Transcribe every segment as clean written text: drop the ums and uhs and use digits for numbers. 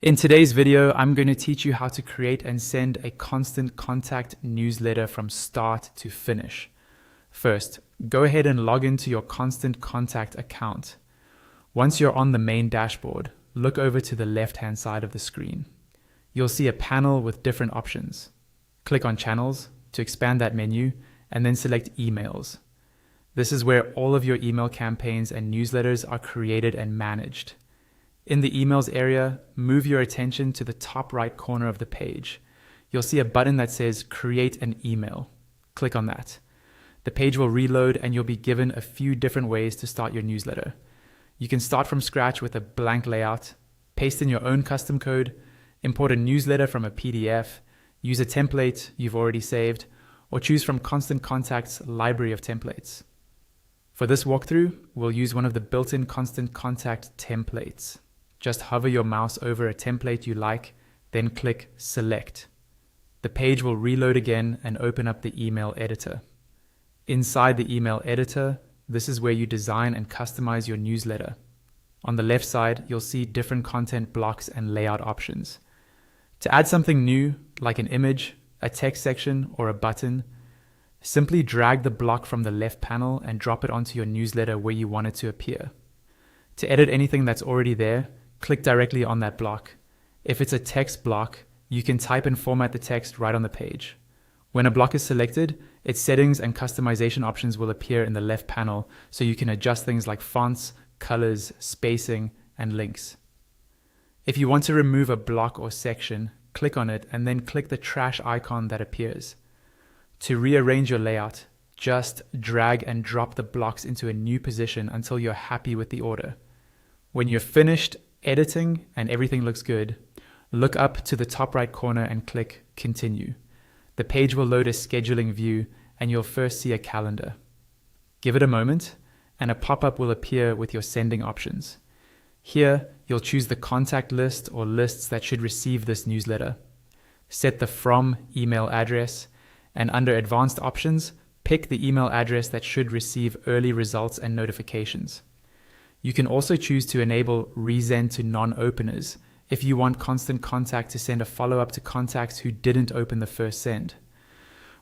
In today's video, I'm going to teach you how to create and send a constant contact newsletter from start to finish. First, go ahead and log into your constant contact account. Once you're on the main dashboard, look over to the left-hand side of the screen. You'll see a panel with different options. Click on Channels to expand that menu and then select Emails. This is where all of your email campaigns and newsletters are created and managed. In the Emails area, move your attention to the top right corner of the page. You'll see a button that says Create an Email. Click on that. The page will reload and you'll be given a few different ways to start your newsletter. You can start from scratch with a blank layout, paste in your own custom code, import a newsletter from a PDF, use a template you've already saved, or choose from Constant Contact's library of templates. For this walkthrough, we'll use one of the built-in Constant Contact templates. Just hover your mouse over a template you like, then click Select. The page will reload again and open up the email editor. Inside the email editor, this is where you design and customize your newsletter. On the left side, you'll see different content blocks and layout options. To add something new, like an image, a text section, or a button, simply drag the block from the left panel and drop it onto your newsletter where you want it to appear. To edit anything that's already there, click directly on that block. If it's a text block, you can type and format the text right on the page. When a block is selected, its settings and customization options will appear in the left panel, so you can adjust things like fonts, colors, spacing, and links. If you want to remove a block or section, click on it and then click the trash icon that appears. To rearrange your layout, just drag and drop the blocks into a new position until you're happy with the order. When you're finished editing and everything looks good, look up to the top right corner and click Continue. The page will load a scheduling view and you'll first see a calendar. Give it a moment and a pop-up will appear with your sending options. Here, you'll choose the contact list or lists that should receive this newsletter. Set the From email address, and under Advanced Options, pick the email address that should receive early results and notifications. You can also choose to enable Resend to non-openers if you want Constant Contact to send a follow-up to contacts who didn't open the first send.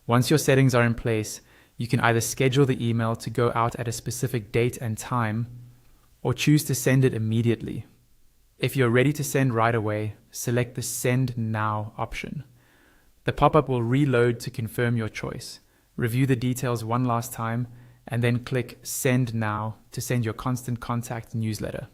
Once your settings are in place, you can either schedule the email to go out at a specific date and time, or choose to send it immediately. If you're ready to send right away, select the Send Now option. The pop-up will reload to confirm your choice. Review the details one last time, and then click Send Now to send your Constant Contact newsletter.